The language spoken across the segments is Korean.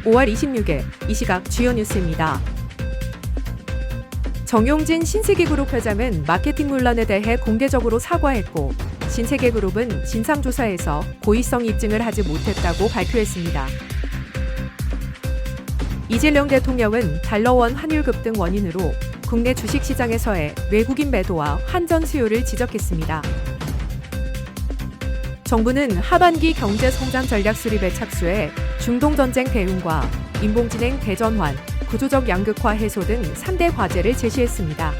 5월 26일 이 시각 주요 뉴스입니다. 정용진 신세계그룹 회장은 마케팅 논란에 대해 공개적으로 사과했고 신세계그룹은 진상조사에서 고의성 입증을 하지 못했다고 발표했습니다. 이재명 대통령은 달러원 환율 급등 원인으로 국내 주식시장에서의 외국인 매도와 환전 수요를 지적했습니다. 정부는 하반기 경제성장 전략 수립에 착수해 중동전쟁 대응과 인공지능 대전환, 구조적 양극화 해소 등 3대 과제를 제시했습니다.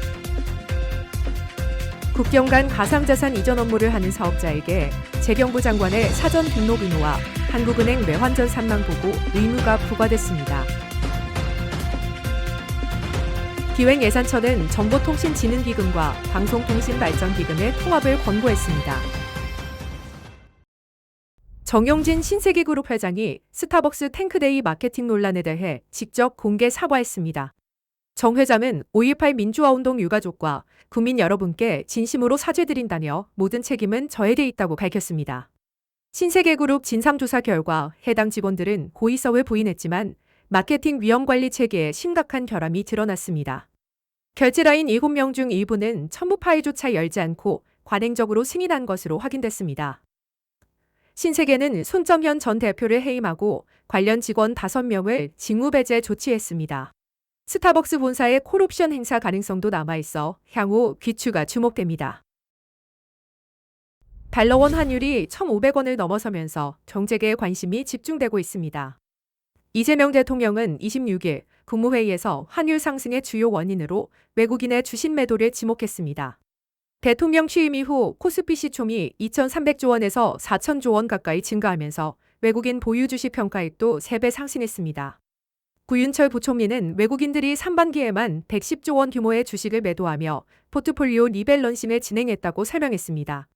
국경 간 가상자산 이전 업무를 하는 사업자에게 재경부 장관의 사전 등록 의무와 한국은행 외환전 산망 보고 의무가 부과됐습니다. 기획예산처는 정보통신진흥기금과 방송통신발전기금의 통합을 권고했습니다. 정용진 신세계그룹 회장이 스타벅스 탱크데이 마케팅 논란에 대해 직접 공개 사과했습니다. 정 회장은 5.18 민주화운동 유가족과 국민 여러분께 진심으로 사죄드린다며 모든 책임은 저에게 있다고 밝혔습니다. 신세계그룹 진상조사 결과 해당 직원들은 고의성을 부인했지만 마케팅 위험관리 체계에 심각한 결함이 드러났습니다. 결제라인 7명 중 일부는 첨부 파일조차 열지 않고 관행적으로 승인한 것으로 확인됐습니다. 신세계는 손정현 전 대표를 해임하고 관련 직원 5명을 직무배제 조치했습니다. 스타벅스 본사의 콜옵션 행사 가능성도 남아있어 향후 귀추가 주목됩니다. 달러원 환율이 1,500원을 넘어서면서 경제계에 관심이 집중되고 있습니다. 이재명 대통령은 26일 국무회의에서 환율 상승의 주요 원인으로 외국인의 주식 매도를 지목했습니다. 대통령 취임 이후 코스피 시총이 2,300조 원에서 4,000조 원 가까이 증가하면서 외국인 보유 주식 평가액도 3배 상승했습니다. 구윤철 부총리는 외국인들이 상반기에만 110조 원 규모의 주식을 매도하며 포트폴리오 리밸런싱을 진행했다고 설명했습니다.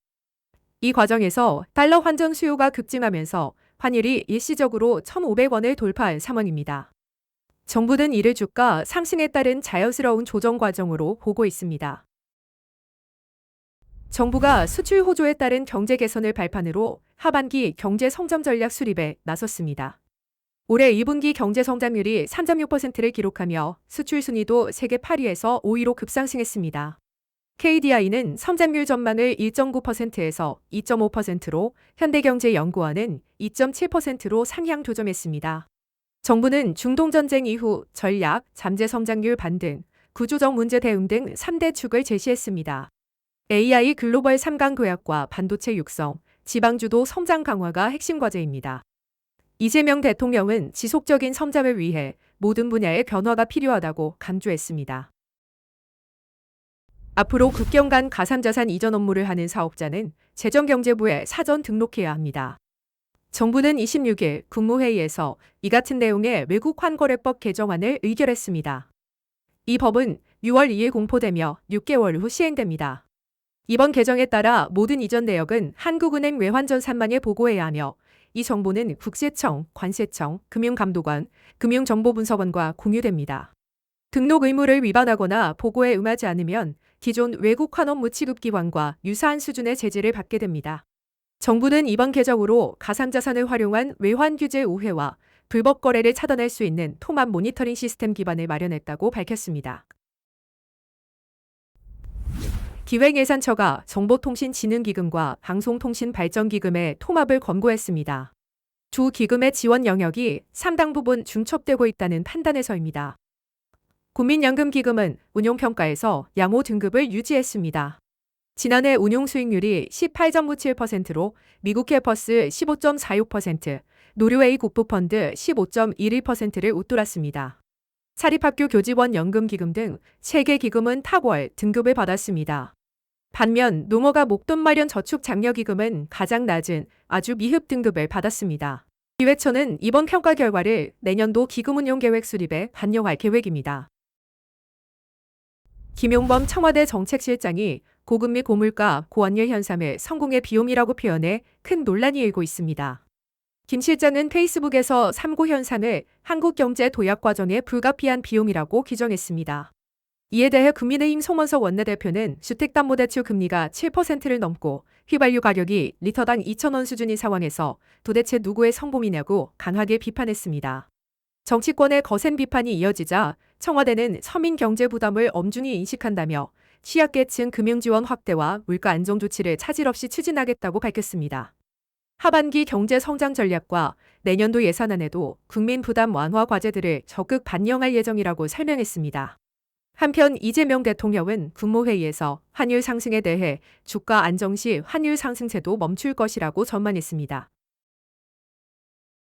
이 과정에서 달러 환전 수요가 급증하면서 환율이 일시적으로 1,500원을 돌파한 상황입니다. 정부는 이를 주가 상승에 따른 자연스러운 조정 과정으로 보고 있습니다. 정부가 수출 호조에 따른 경제 개선을 발판으로 하반기 경제 성장 전략 수립에 나섰습니다. 올해 2분기 경제 성장률이 3.6%를 기록하며 수출 순위도 세계 8위에서 5위로 급상승했습니다. KDI는 성장률 전망을 1.9%에서 2.5%로, 현대경제연구원은 2.7%로 상향 조정했습니다. 정부는 중동전쟁 이후 전략, 잠재 성장률 반등, 구조적 문제 대응 등 3대 축을 제시했습니다. AI 글로벌 3강 도약과 반도체 육성, 지방주도 성장 강화가 핵심 과제입니다. 이재명 대통령은 지속적인 성장을 위해 모든 분야의 변화가 필요하다고 강조했습니다. 앞으로 국경 간 가상자산 이전 업무를 하는 사업자는 재정경제부에 사전 등록해야 합니다. 정부는 26일 국무회의에서 이 같은 내용의 외국 환거래법 개정안을 의결했습니다. 이 법은 6월 2일 공포되며 6개월 후 시행됩니다. 이번 개정에 따라 모든 이전 내역은 한국은행 외환전 산망에 보고해야 하며 이 정보는 국세청, 관세청, 금융감독원, 금융정보분석원과 공유됩니다. 등록 의무를 위반하거나 보고에 응하지 않으면 기존 외국 환업무 취급기관과 유사한 수준의 제재를 받게 됩니다. 정부는 이번 개정으로 가상자산을 활용한 외환 규제 우회와 불법 거래를 차단할 수 있는 통합 모니터링 시스템 기반을 마련했다고 밝혔습니다. 기획예산처가 정보통신진흥기금과 방송통신발전기금의 통합을 권고했습니다. 두 기금의 지원 영역이 상당 부분 중첩되고 있다는 판단에서입니다. 국민연금기금은 운용평가에서 양호 등급을 유지했습니다. 지난해 운용수익률이 18.97%로 미국 캐퍼스 15.46%, 노르웨이 국부펀드 15.11%를 웃돌았습니다. 사립학교 교직원 연금기금 등 3개 기금은 탑월 등급을 받았습니다. 반면 농어가 목돈 마련 저축장려기금은 가장 낮은 아주 미흡 등급을 받았습니다. 기획처는 이번 평가 결과를 내년도 기금운용계획 수립에 반영할 계획입니다. 김용범 청와대 정책실장이 고금 및 고물가, 고환율 현상을 성공의 비용이라고 표현해 큰 논란이 일고 있습니다. 김 실장은 페이스북에서 3고 현상을 한국 경제 도약 과정에 불가피한 비용이라고 규정했습니다. 이에 대해 국민의힘 송원석 원내대표는 주택담보대출 금리가 7%를 넘고 휘발유 가격이 리터당 2,000원 수준인 상황에서 도대체 누구의 성공이냐고 강하게 비판했습니다. 정치권의 거센 비판이 이어지자 청와대는 서민 경제 부담을 엄중히 인식한다며 취약계층 금융지원 확대와 물가 안정 조치를 차질 없이 추진하겠다고 밝혔습니다. 하반기 경제 성장 전략과 내년도 예산안에도 국민 부담 완화 과제들을 적극 반영할 예정이라고 설명했습니다. 한편 이재명 대통령은 국무회의에서 환율 상승에 대해 주가 안정 시 환율 상승세도 멈출 것이라고 전망했습니다.